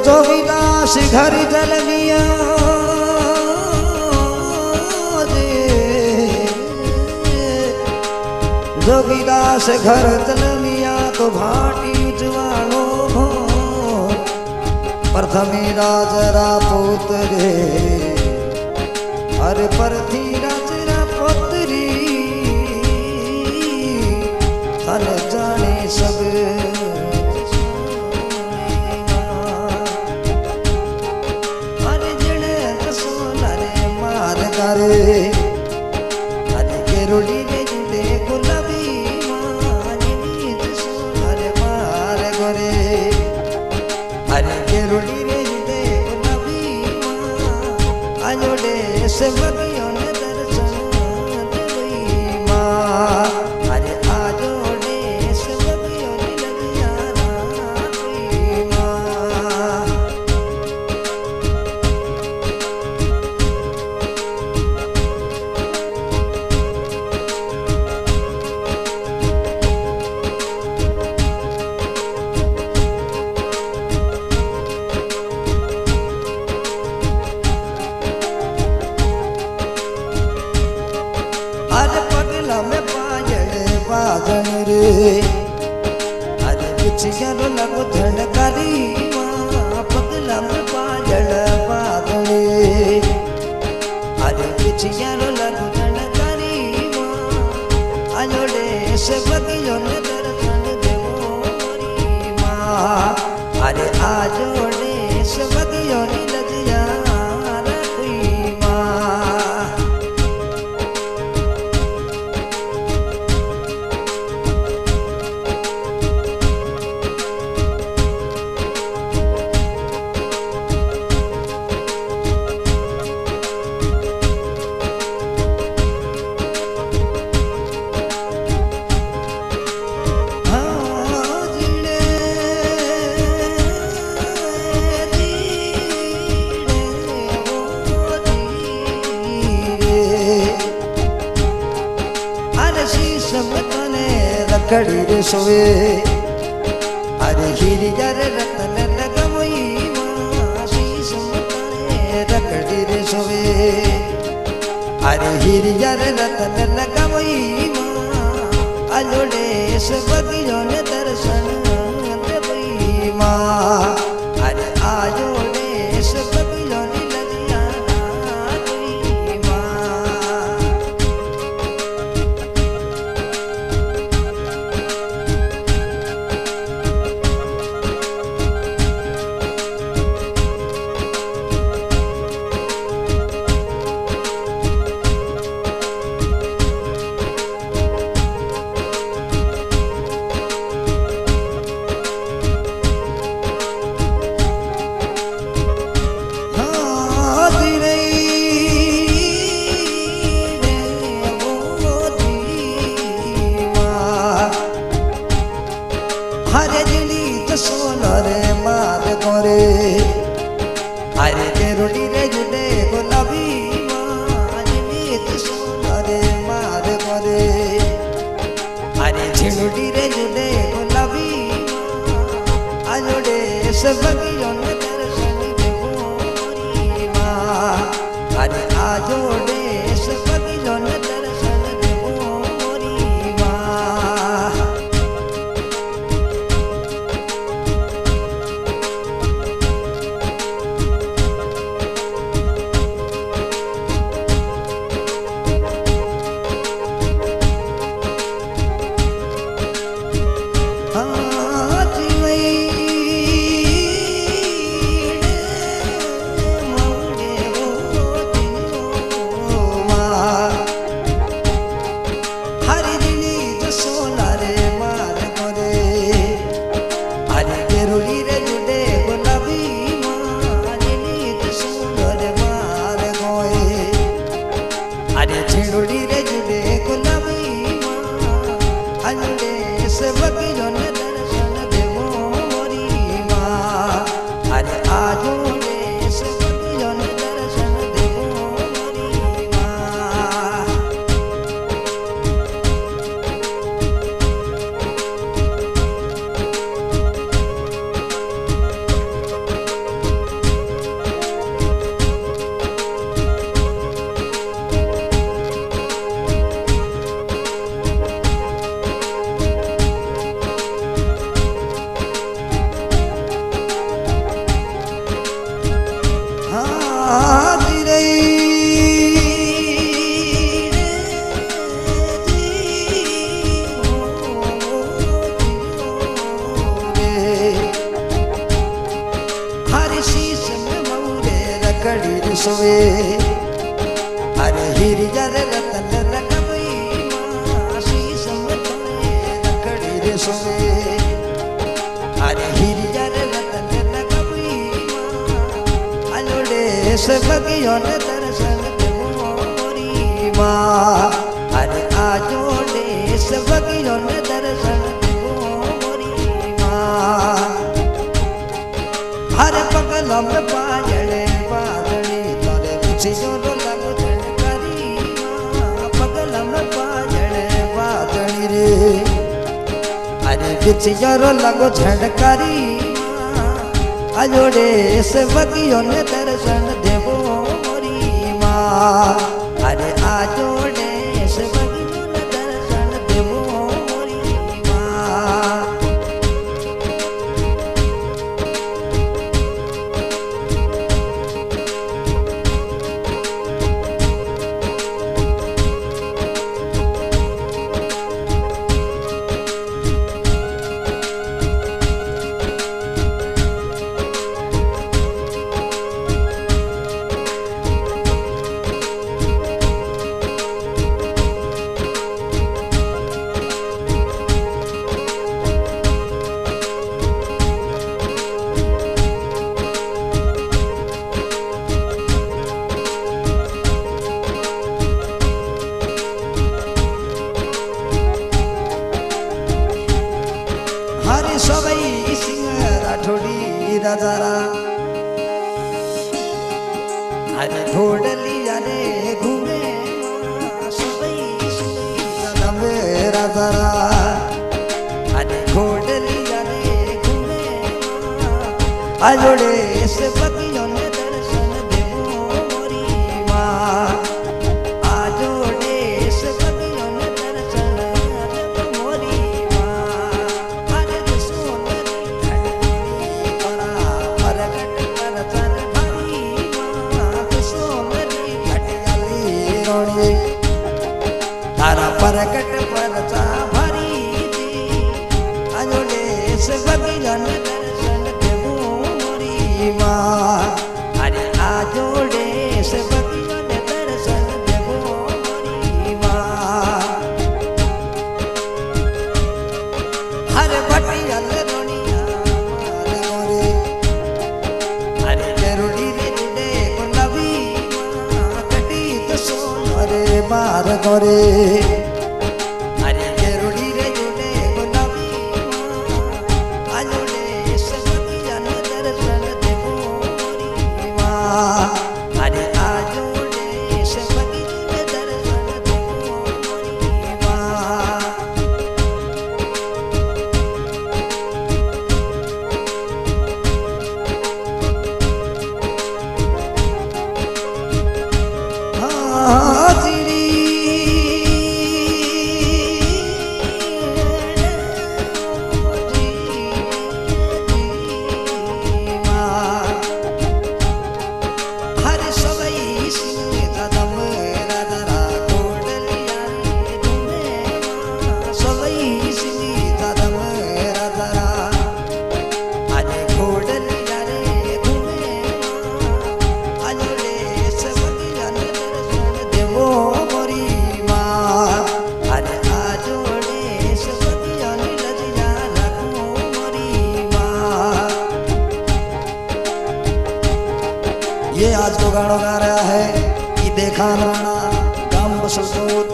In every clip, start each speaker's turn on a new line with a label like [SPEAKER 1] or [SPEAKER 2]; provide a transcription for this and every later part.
[SPEAKER 1] जोगीदास घर जल मिया जोगीदास घर जल मिया तो भाटी उजवाणो प्रथमी राजरा पुत्री अरे परथी राजरा पुत्री तन जाने सब अरे जड़े सोनारे मार करे अरे केरुड़ी रे जुड़े गुलाबी सोनारे मार करे अरे केरुड़ी रे जुड़े गुलाबी आजोड़े से बगियों ने दर्शन देवी माँ अरे आजोड़े से बगियों ने लगिया कोई माँ बाजन रे अरे पिछियारो लगो धनकारी माँ पगला में बाजन बाजन रे अरे पिछियारो लगो धनकारी माँ आजोड़े से बगियों ने दर्शन देवो मोरी माँ अरे आजोड़े से बगियों ने लजिया रखी माँ रखड़ी रे सोए अरे हीरी जरे रतन लगमई शीश मताने रखड़ी रे सोए अरे हीरी जरे रतन लगमई आजोड़े से बगियों ने दर्शन देवई माँ अरे आजोड़े से बगियों ने लगिया कोई माँ हरे जिली सोनरे मार करे हरे केरुड़ी रे जुड़े गुलाबी माँ जिली सोनरे मार करे हरे झिनुड़ी रे जुड़े गुलाबी माँ आजोड़े से बगियों ने दर्शन देवो मोरी माँ हरे आजोड़े से बगियों ने दर्शन देवो मोरी माँ शीश में मऊरे रखड़ी रे सोवे अरे हिरिया रे रतन रकबई माँ शीश में तोरे रखड़ी रे सोवे अरे हिरिया रे रतन रकबई माँ अलोड़े से बगियों ने दर्शन देवो मोरी माँ अरे आजोड़े से बगियों ने दर्शन देवो मोरी माँ हर पगल में पाजड़े पाजड़ी तोरे बिछी जोरो लगो झटकारी माँ पगल में पाजड़े पाजड़ी रे अरे बिछी जोरो लगो झटकारी माँ अजोड़े से बगियों ने दर्शन देवो मोरी माँ अरे आजोड़े से बगियों ने दर्शन देवो मोरी माँ हरे सबै सिंह राठोड़ी राजारा हरे ढोडलिया रे घूमे सबै सिंह राजारा हरे ढोडलिया रे घूमे अजोड़े से बगियों ने दर्शन देवो मोरी माँ आजोड़े से बगियों ने दर्शन देवो मोरी तारा परकट परचा भरी दी अजोड़े से बगियों ने दर्शन देवो मोरी माँ अरे आजोड़े से बगियों ने दर्शन देवो मोरी माँ हर बटियल रोनिया मारे गोरे अरे जरूरी रे जुड़े गुलाबी माँ कटी तो सोन अरे मार गोरे अरे जरूरी रे जुड़े गुलाबी माँ अजोड़े से बगियों ने दर्शन देवो मोरी माँ अरे आजोड़े से बगियों ने दर्शन देवो मोरी माँ हाजिरी हर सबै सिंह कदम राजरा ढोडलिया रे घूमे सबै सिंह कदम राजरा अरे ढोडलिया रे घूमे अजोड़े से बगियों ने दर्शन देवो मोरी माँ अरे आजोड़े से बगियों ने लजिया लगो मोरी माँ ये आज को गाना गा रहा है कि देखा राणा गांव बसलतोर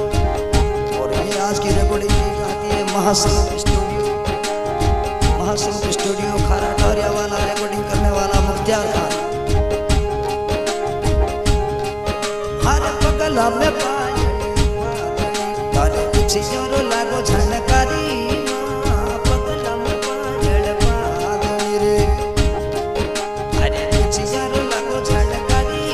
[SPEAKER 1] और ये आज की रिकॉर्डिंग की जाती है महासंग स्टूडियो खारा ठौरिया वाला रिकॉर्डिंग करने वाला मुख्तियार खान हर पगल में पाजड़ी पीछे जोरो लागो झनकारी माँ पगल में पाजड़ पाजड़ी रे अरे पीछे जोरो लागो झनकारी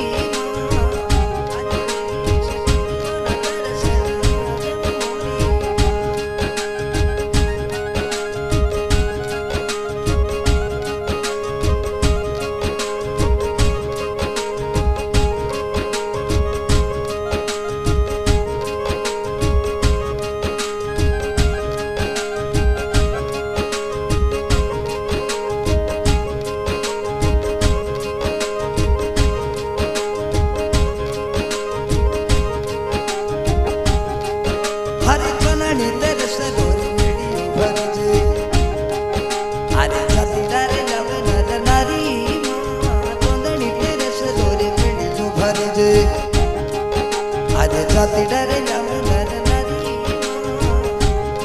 [SPEAKER 1] આજે છાતી ડરે જાવું નર નારી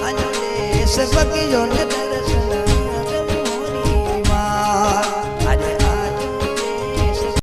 [SPEAKER 1] આજો દેશ બગીયો ને